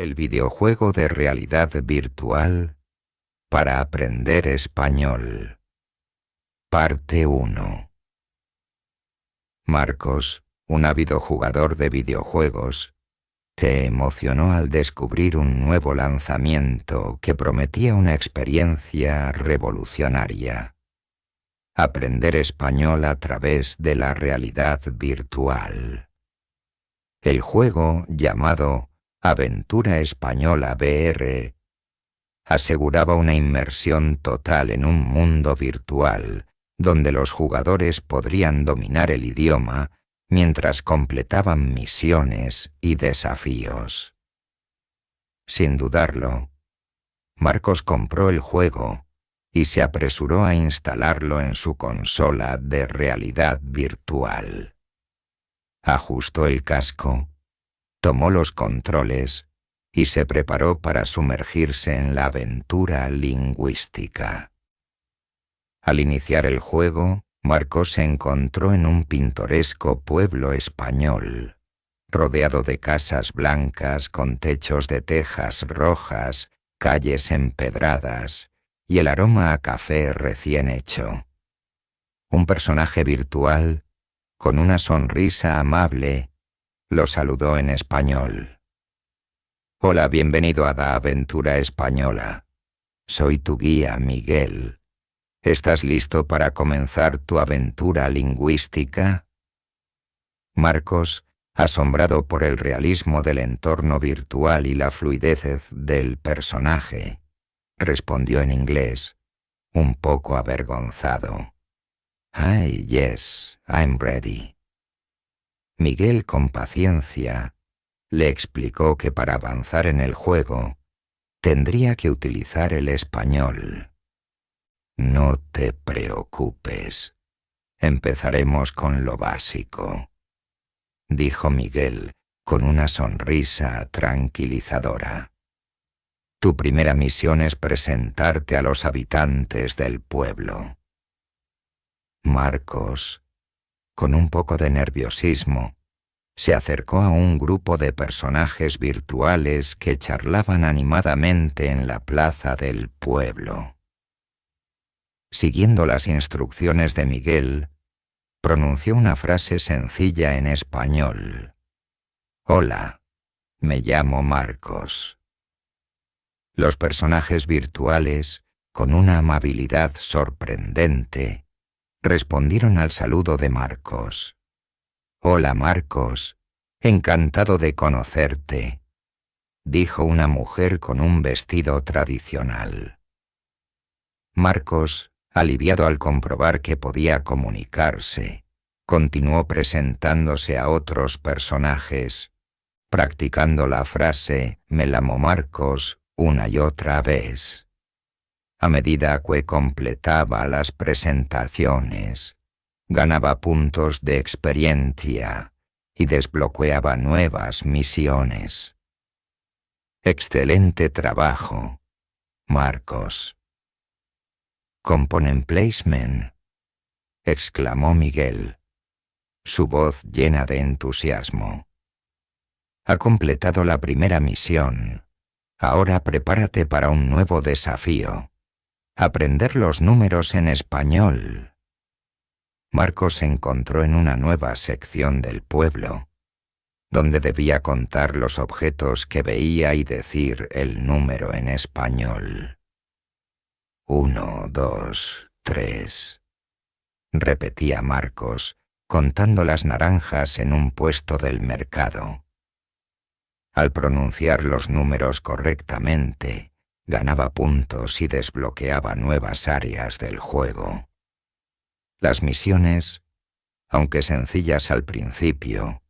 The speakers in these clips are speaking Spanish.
El videojuego de realidad virtual para aprender español. Parte 1. Marcos, un ávido jugador de videojuegos, se emocionó al descubrir un nuevo lanzamiento que prometía una experiencia revolucionaria. Aprender español a través de la realidad virtual. El juego, llamado Aventura Española VR, aseguraba una inmersión total en un mundo virtual donde los jugadores podrían dominar el idioma mientras completaban misiones y desafíos. Sin dudarlo, Marcos compró el juego y se apresuró a instalarlo en su consola de realidad virtual. Ajustó el casco, tomó los controles y se preparó para sumergirse en la aventura lingüística. Al iniciar el juego, Marcos se encontró en un pintoresco pueblo español, rodeado de casas blancas con techos de tejas rojas, calles empedradas y el aroma a café recién hecho. Un personaje virtual, con una sonrisa amable, lo saludó en español. Hola, bienvenido a la aventura española. Soy tu guía, Miguel. ¿Estás listo para comenzar tu aventura lingüística? Marcos, asombrado por el realismo del entorno virtual y la fluidez del personaje, respondió en inglés, un poco avergonzado. Hi, yes, I'm ready. Miguel, con paciencia, le explicó que para avanzar en el juego tendría que utilizar el español. No te preocupes. Empezaremos con lo básico, dijo Miguel con una sonrisa tranquilizadora. Tu primera misión es presentarte a los habitantes del pueblo. Marcos, con un poco de nerviosismo, se acercó a un grupo de personajes virtuales que charlaban animadamente en la plaza del pueblo. Siguiendo las instrucciones de Miguel, pronunció una frase sencilla en español. Hola, me llamo Marcos. Los personajes virtuales, con una amabilidad sorprendente, respondieron al saludo de Marcos. Hola, Marcos, encantado de conocerte, dijo una mujer con un vestido tradicional. Marcos, aliviado al comprobar que podía comunicarse, continuó presentándose a otros personajes, practicando la frase «Me llamo Marcos» una y otra vez. A medida que completaba las presentaciones, ganaba puntos de experiencia y desbloqueaba nuevas misiones. Excelente trabajo, Marcos. Component Placement, exclamó Miguel, su voz llena de entusiasmo. Ha completado la primera misión. Ahora prepárate para un nuevo desafío. Aprender los números en español. Marcos se encontró en una nueva sección del pueblo, donde debía contar los objetos que veía y decir el número en español. 1, 2, 3, repetía Marcos, contando las naranjas en un puesto del mercado. Al pronunciar los números correctamente, ganaba puntos y desbloqueaba nuevas áreas del juego. Las misiones, aunque sencillas al principio,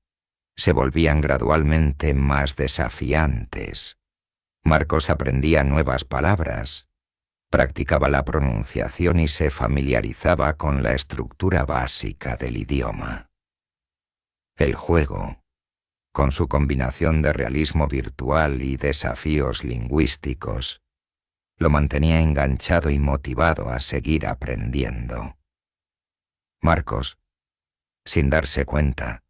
se volvían gradualmente más desafiantes. Marcos aprendía nuevas palabras, practicaba la pronunciación y se familiarizaba con la estructura básica del idioma. El juego, con su combinación de realismo virtual y desafíos lingüísticos, lo mantenía enganchado y motivado a seguir aprendiendo. Marcos, sin darse cuenta,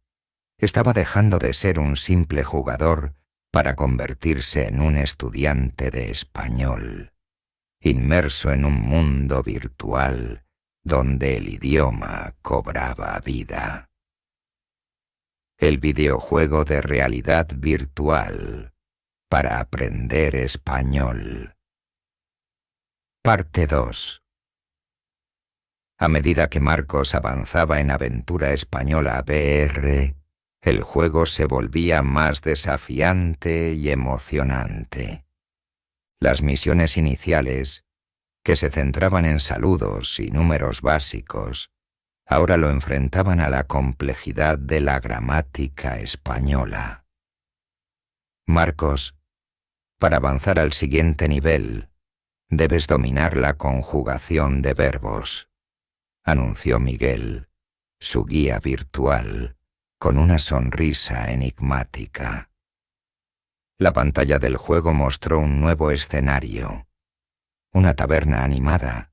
estaba dejando de ser un simple jugador para convertirse en un estudiante de español, inmerso en un mundo virtual donde el idioma cobraba vida. El videojuego de realidad virtual para aprender español. Parte 2. A medida que Marcos avanzaba en Aventura Española VR, el juego se volvía más desafiante y emocionante. Las misiones iniciales, que se centraban en saludos y números básicos, ahora lo enfrentaban a la complejidad de la gramática española. Marcos, para avanzar al siguiente nivel, debes dominar la conjugación de verbos, anunció Miguel, su guía virtual, con una sonrisa enigmática. La pantalla del juego mostró un nuevo escenario, una taberna animada,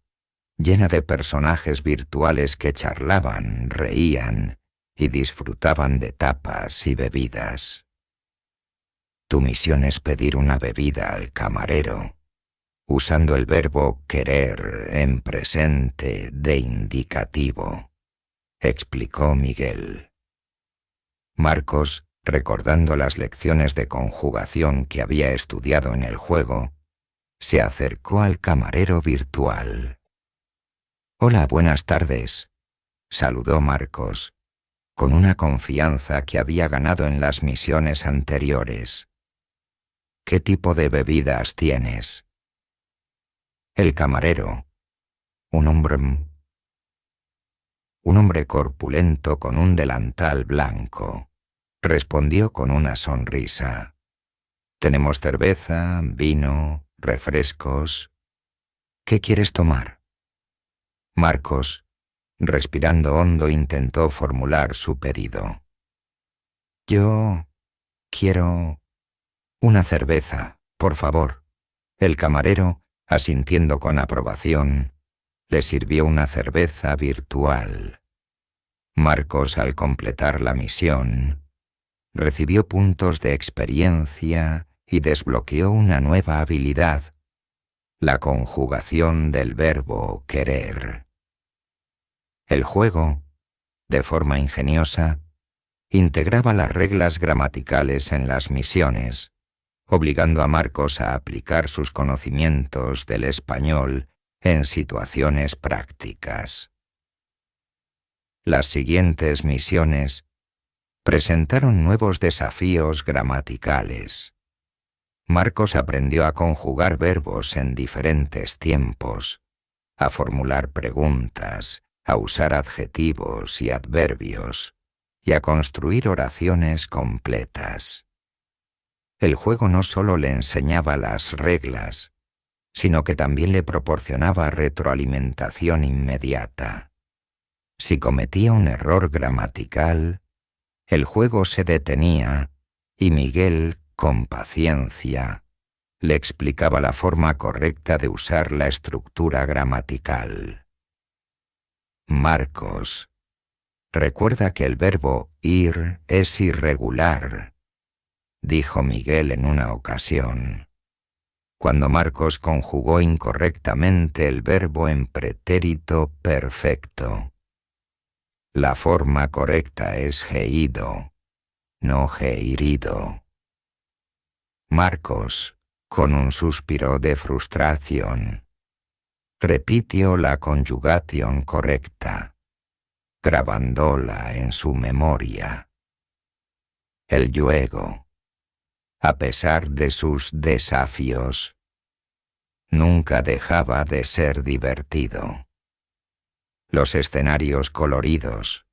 llena de personajes virtuales que charlaban, reían y disfrutaban de tapas y bebidas. Tu misión es pedir una bebida al camarero, usando el verbo querer en presente de indicativo, explicó Miguel. Marcos, recordando las lecciones de conjugación que había estudiado en el juego, se acercó al camarero virtual. «Hola, buenas tardes», saludó Marcos, con una confianza que había ganado en las misiones anteriores. «¿Qué tipo de bebidas tienes?» El camarero, un hombre corpulento con un delantal blanco, respondió con una sonrisa. «Tenemos cerveza, vino, refrescos. ¿Qué quieres tomar?» Marcos, respirando hondo, intentó formular su pedido. «Yo quiero una cerveza, por favor». El camarero, asintiendo con aprobación, le sirvió una cerveza virtual. Marcos, al completar la misión, recibió puntos de experiencia y desbloqueó una nueva habilidad, la conjugación del verbo querer. El juego, de forma ingeniosa, integraba las reglas gramaticales en las misiones, obligando a Marcos a aplicar sus conocimientos del español en situaciones prácticas. Las siguientes misiones presentaron nuevos desafíos gramaticales. Marcos aprendió a conjugar verbos en diferentes tiempos, a formular preguntas, a usar adjetivos y adverbios, y a construir oraciones completas. El juego no solo le enseñaba las reglas, sino que también le proporcionaba retroalimentación inmediata. Si cometía un error gramatical, el juego se detenía y Miguel, con paciencia, le explicaba la forma correcta de usar la estructura gramatical. Marcos, recuerda que el verbo ir es irregular, dijo Miguel en una ocasión, cuando Marcos conjugó incorrectamente el verbo en pretérito perfecto. La forma correcta es geido, no geirido. Marcos, con un suspiro de frustración, repitió la conjugación correcta, grabándola en su memoria. El juego, a pesar de sus desafíos, nunca dejaba de ser divertido. Los escenarios coloridos,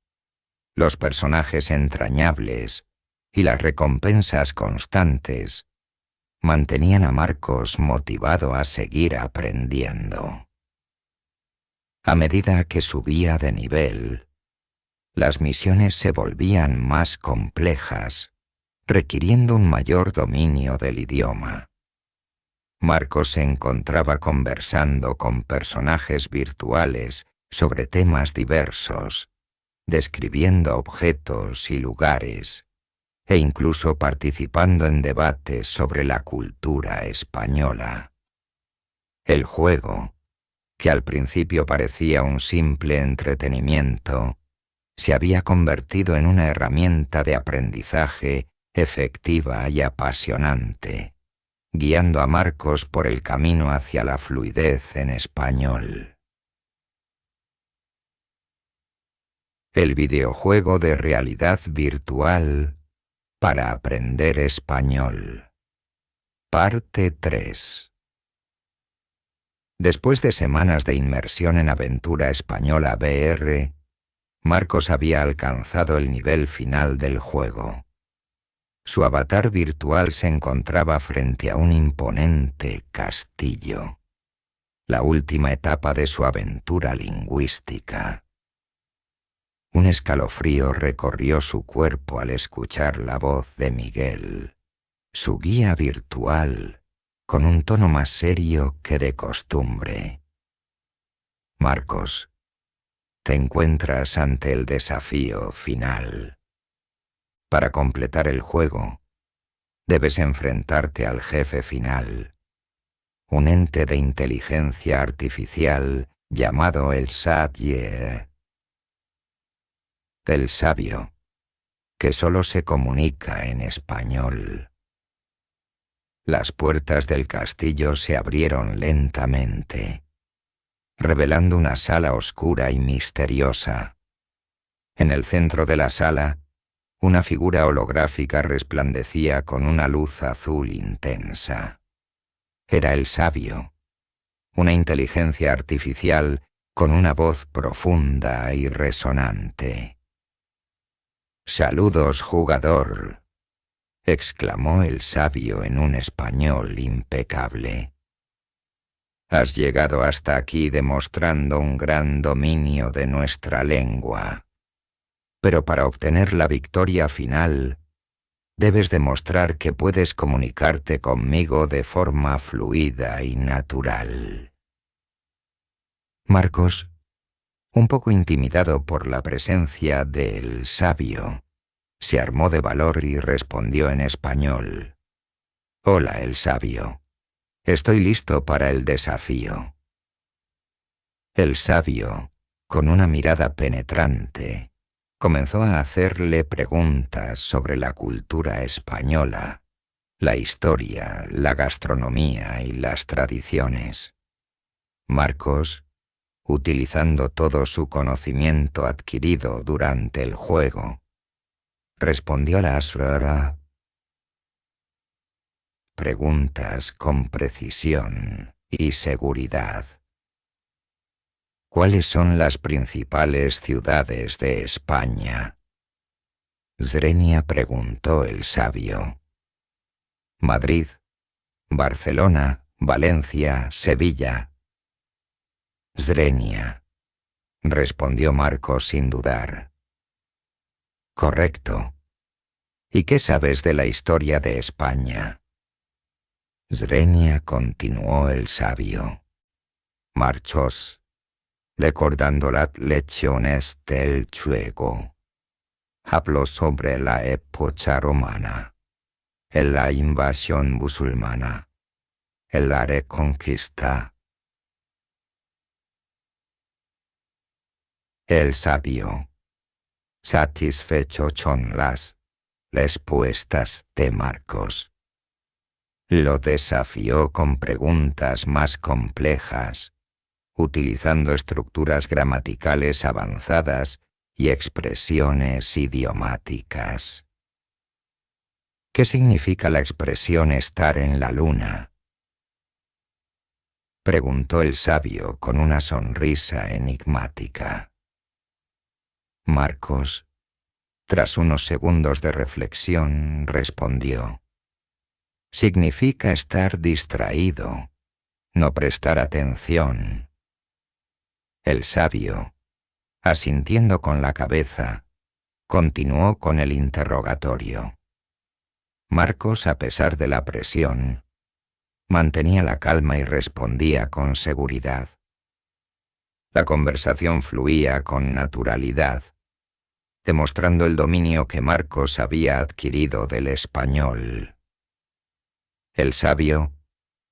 los personajes entrañables y las recompensas constantes mantenían a Marcos motivado a seguir aprendiendo. A medida que subía de nivel, las misiones se volvían más complejas, requiriendo un mayor dominio del idioma. Marcos se encontraba conversando con personajes virtuales sobre temas diversos, describiendo objetos y lugares, e incluso participando en debates sobre la cultura española. El juego, que al principio parecía un simple entretenimiento, se había convertido en una herramienta de aprendizaje efectiva y apasionante, guiando a Marcos por el camino hacia la fluidez en español. El videojuego de realidad virtual para aprender español. Parte 3. Después de semanas de inmersión en aventura española VR, Marcos había alcanzado el nivel final del juego. Su avatar virtual se encontraba frente a un imponente castillo, la última etapa de su aventura lingüística. Un escalofrío recorrió su cuerpo al escuchar la voz de Miguel, su guía virtual, con un tono más serio que de costumbre. Marcos, te encuentras ante el desafío final. Para completar el juego, debes enfrentarte al jefe final, un ente de inteligencia artificial llamado el Satye, el sabio, que solo se comunica en español. Las puertas del castillo se abrieron lentamente, revelando una sala oscura y misteriosa. En el centro de la sala, una figura holográfica resplandecía con una luz azul intensa. Era el sabio, una inteligencia artificial con una voz profunda y resonante. «Saludos, jugador», exclamó el sabio en un español impecable. «Has llegado hasta aquí demostrando un gran dominio de nuestra lengua. Pero para obtener la victoria final, debes demostrar que puedes comunicarte conmigo de forma fluida y natural». Marcos, un poco intimidado por la presencia del sabio, se armó de valor y respondió en español. «Hola, el sabio. Estoy listo para el desafío». El sabio, con una mirada penetrante, comenzó a hacerle preguntas sobre la cultura española, la historia, la gastronomía y las tradiciones. Marcos, utilizando todo su conocimiento adquirido durante el juego, respondió a las preguntas con precisión y seguridad. ¿Cuáles son las principales ciudades de España?, Zrenia preguntó el sabio. «Madrid, Barcelona, Valencia, Sevilla». «Zrenia», respondió Marcos sin dudar. «Correcto. ¿Y qué sabes de la historia de España?». «Zrenia», continuó el sabio. «Marchos, recordando las lecciones del juego. Habló sobre la época romana, en la invasión musulmana, en la reconquista». El sabio, satisfecho con las respuestas de Marcos, lo desafió con preguntas más complejas, utilizando estructuras gramaticales avanzadas y expresiones idiomáticas. ¿Qué significa la expresión estar en la luna?, preguntó el sabio con una sonrisa enigmática. Marcos, tras unos segundos de reflexión, respondió: «Significa estar distraído, no prestar atención». El sabio, asintiendo con la cabeza, continuó con el interrogatorio. Marcos, a pesar de la presión, mantenía la calma y respondía con seguridad. La conversación fluía con naturalidad, demostrando el dominio que Marcos había adquirido del español. El sabio,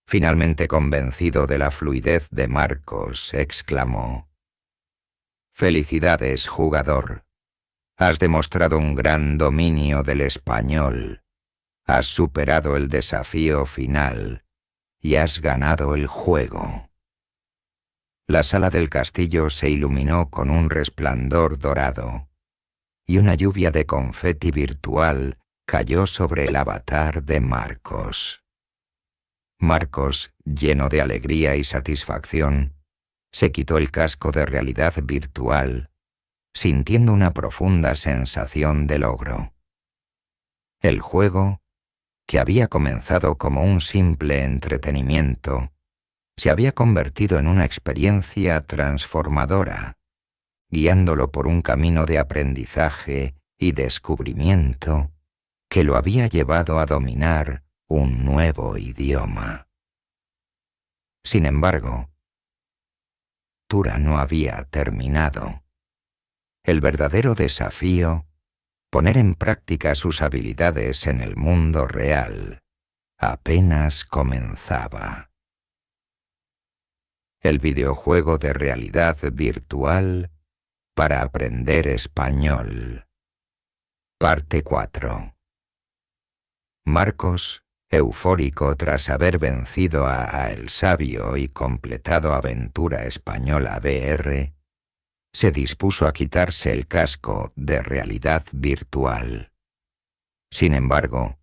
finalmente convencido de la fluidez de Marcos, exclamó: «Felicidades, jugador. Has demostrado un gran dominio del español. Has superado el desafío final y has ganado el juego». La sala del castillo se iluminó con un resplandor dorado, y una lluvia de confeti virtual cayó sobre el avatar de Marcos. Marcos, lleno de alegría y satisfacción, se quitó el casco de realidad virtual, sintiendo una profunda sensación de logro. El juego, que había comenzado como un simple entretenimiento, se había convertido en una experiencia transformadora, guiándolo por un camino de aprendizaje y descubrimiento que lo había llevado a dominar un nuevo idioma. Sin embargo, Tura no había terminado. El verdadero desafío, poner en práctica sus habilidades en el mundo real, apenas comenzaba. El videojuego de realidad virtual para aprender español. Parte 4. Marcos, eufórico tras haber vencido a El Sabio y completado Aventura Española VR, se dispuso a quitarse el casco de realidad virtual. Sin embargo,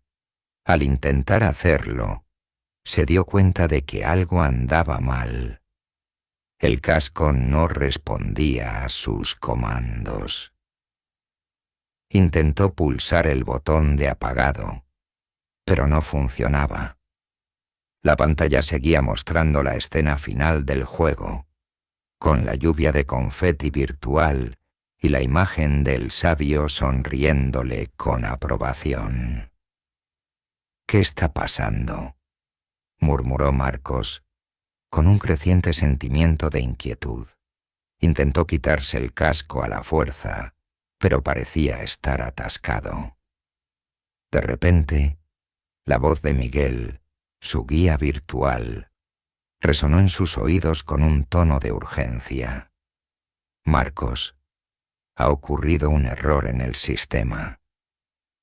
al intentar hacerlo, se dio cuenta de que algo andaba mal. El casco no respondía a sus comandos. Intentó pulsar el botón de apagado, pero no funcionaba. La pantalla seguía mostrando la escena final del juego, con la lluvia de confeti virtual y la imagen del sabio sonriéndole con aprobación. «¿Qué está pasando?», murmuró Marcos, con un creciente sentimiento de inquietud. Intentó quitarse el casco a la fuerza, pero parecía estar atascado. De repente, la voz de Miguel, su guía virtual, resonó en sus oídos con un tono de urgencia. «Marcos, ha ocurrido un error en el sistema.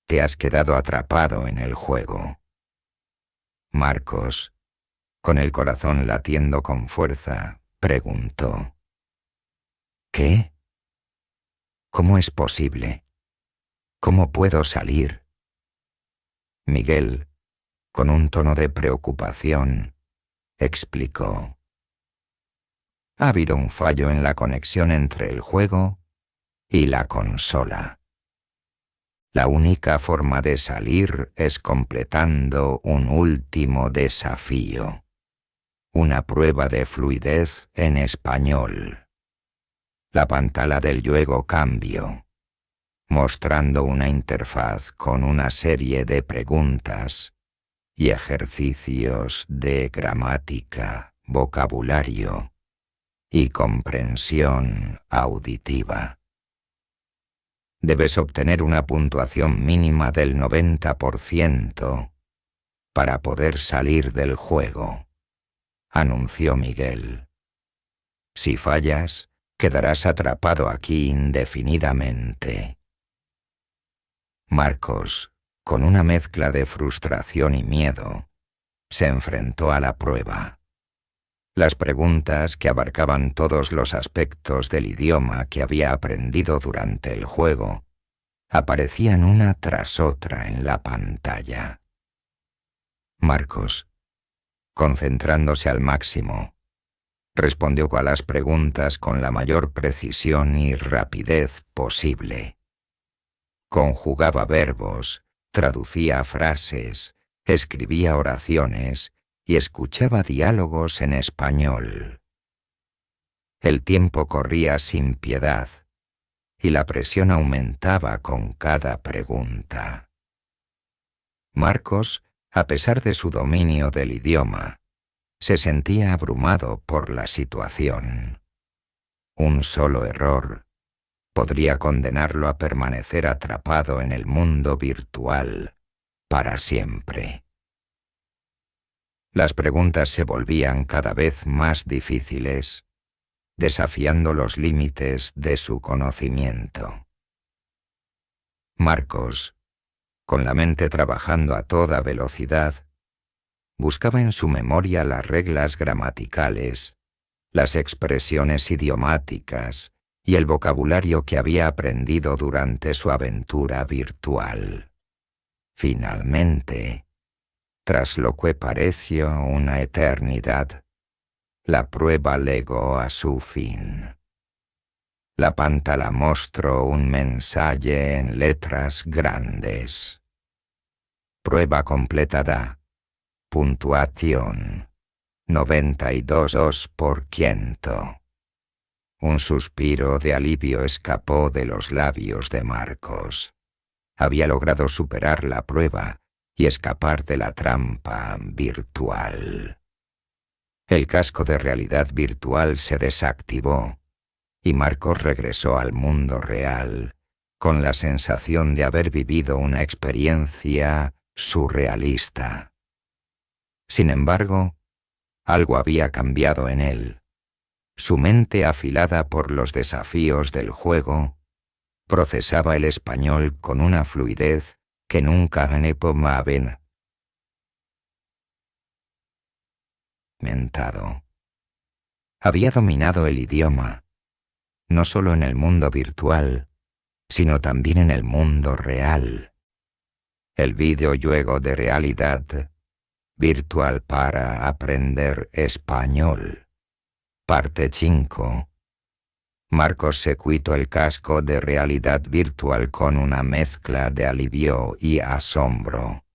Te has quedado atrapado en el juego». Marcos, con el corazón latiendo con fuerza, preguntó: «¿Qué? ¿Cómo es posible? ¿Cómo puedo salir?». Miguel, con un tono de preocupación, explicó: «Ha habido un fallo en la conexión entre el juego y la consola. La única forma de salir es completando un último desafío. Una prueba de fluidez en español. La pantalla del juego cambió, mostrando una interfaz con una serie de preguntas y ejercicios de gramática, vocabulario y comprensión auditiva. Debes obtener una puntuación mínima del 90% para poder salir del juego», anunció Miguel. «Si fallas, quedarás atrapado aquí indefinidamente». Marcos, con una mezcla de frustración y miedo, se enfrentó a la prueba. Las preguntas, que abarcaban todos los aspectos del idioma que había aprendido durante el juego, aparecían una tras otra en la pantalla. Marcos, concentrándose al máximo, respondió a las preguntas con la mayor precisión y rapidez posible. Conjugaba verbos, traducía frases, escribía oraciones y escuchaba diálogos en español. El tiempo corría sin piedad y la presión aumentaba con cada pregunta. Marcos, a pesar de su dominio del idioma, se sentía abrumado por la situación. Un solo error podría condenarlo a permanecer atrapado en el mundo virtual para siempre. Las preguntas se volvían cada vez más difíciles, desafiando los límites de su conocimiento. Marcos, con la mente trabajando a toda velocidad, buscaba en su memoria las reglas gramaticales, las expresiones idiomáticas y el vocabulario que había aprendido durante su aventura virtual. Finalmente, tras lo que pareció una eternidad, la prueba llegó a su fin. La pantalla mostró un mensaje en letras grandes. Prueba completada. Puntuación 92%. Un suspiro de alivio escapó de los labios de Marcos. Había logrado superar la prueba y escapar de la trampa virtual. El casco de realidad virtual se desactivó y Marcos regresó al mundo real con la sensación de haber vivido una experiencia surrealista. Sin embargo, algo había cambiado en él. Su mente, afilada por los desafíos del juego, procesaba el español con una fluidez que nunca había experimentado. Había dominado el idioma, no solo en el mundo virtual, sino también en el mundo real. El videojuego de realidad virtual para aprender español. Parte 5. Marcos se quitó el casco de realidad virtual con una mezcla de alivio y asombro.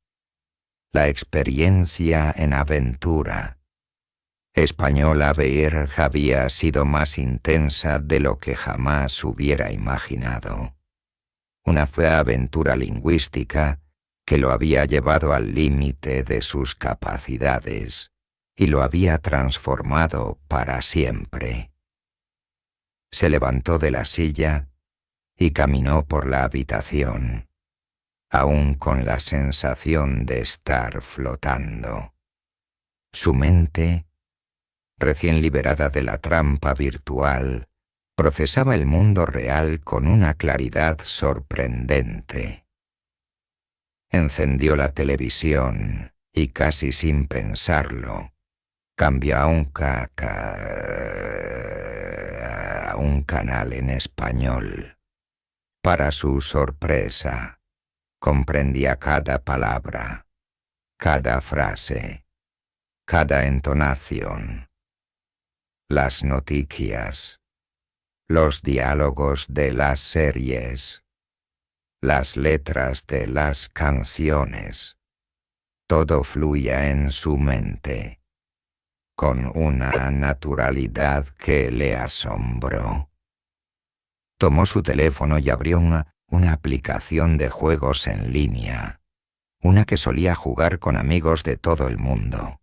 La experiencia en aventura español había sido más intensa de lo que jamás hubiera imaginado. Una fue aventura lingüística que lo había llevado al límite de sus capacidades y lo había transformado para siempre. Se levantó de la silla y caminó por la habitación, aún con la sensación de estar flotando. Su mente, recién liberada de la trampa virtual, procesaba el mundo real con una claridad sorprendente. Encendió la televisión y casi sin pensarlo, cambió a un canal en español. Para su sorpresa, comprendía cada palabra, cada frase, cada entonación, las noticias, los diálogos de las series, las letras de las canciones. Todo fluía en su mente, con una naturalidad que le asombró. Tomó su teléfono y abrió una aplicación de juegos en línea, una que solía jugar con amigos de todo el mundo.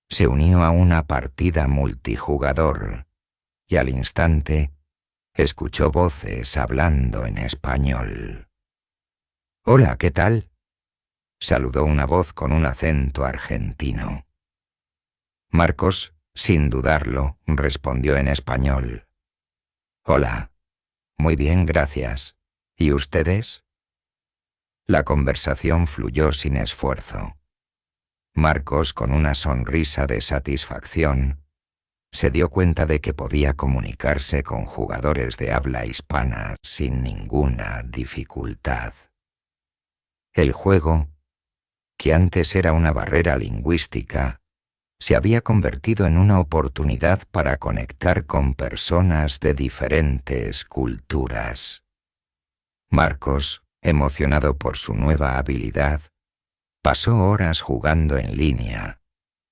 Se unió a una partida multijugador y al instante escuchó voces hablando en español. «Hola, ¿qué tal?», saludó una voz con un acento argentino. Marcos, sin dudarlo, respondió en español. «Hola, muy bien, gracias. ¿Y ustedes?». La conversación fluyó sin esfuerzo. Marcos, con una sonrisa de satisfacción, se dio cuenta de que podía comunicarse con jugadores de habla hispana sin ninguna dificultad. El juego, que antes era una barrera lingüística, se había convertido en una oportunidad para conectar con personas de diferentes culturas. Marcos, emocionado por su nueva habilidad, pasó horas jugando en línea,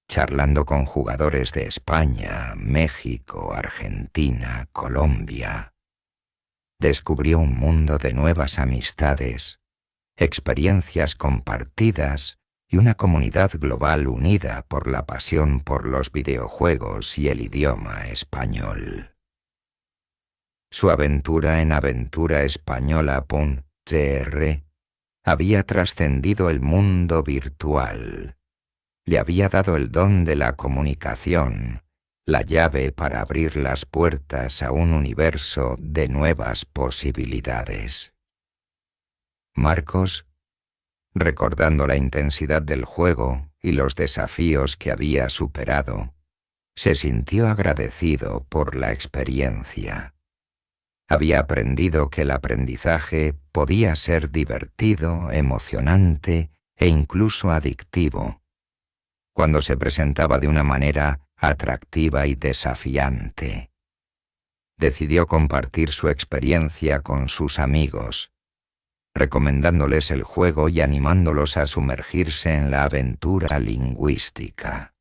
charlando con jugadores de España, México, Argentina, Colombia. Descubrió un mundo de nuevas amistades, experiencias compartidas y una comunidad global unida por la pasión por los videojuegos y el idioma español. Su aventura en aventuraespañola.tr había trascendido el mundo virtual. Le había dado el don de la comunicación, la llave para abrir las puertas a un universo de nuevas posibilidades. Marcos, recordando la intensidad del juego y los desafíos que había superado, se sintió agradecido por la experiencia. Había aprendido que el aprendizaje podía ser divertido, emocionante e incluso adictivo, cuando se presentaba de una manera atractiva y desafiante. Decidió compartir su experiencia con sus amigos, recomendándoles el juego y animándolos a sumergirse en la aventura lingüística.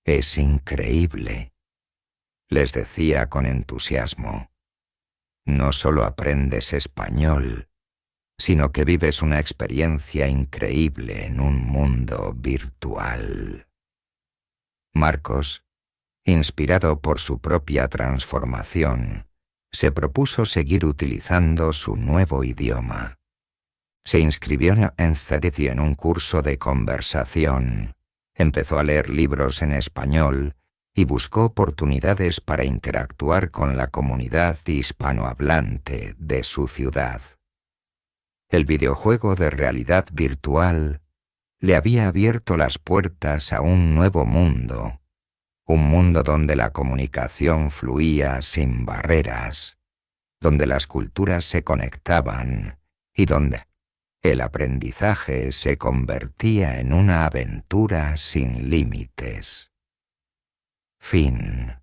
«Es increíble», les decía con entusiasmo. «No solo aprendes español, sino que vives una experiencia increíble en un mundo virtual». Marcos, inspirado por su propia transformación, se propuso seguir utilizando su nuevo idioma. Se inscribió en Cereci en un curso de conversación, empezó a leer libros en español y buscó oportunidades para interactuar con la comunidad hispanohablante de su ciudad. El videojuego de realidad virtual le había abierto las puertas a un nuevo mundo, un mundo donde la comunicación fluía sin barreras, donde las culturas se conectaban y donde el aprendizaje se convertía en una aventura sin límites. Fin.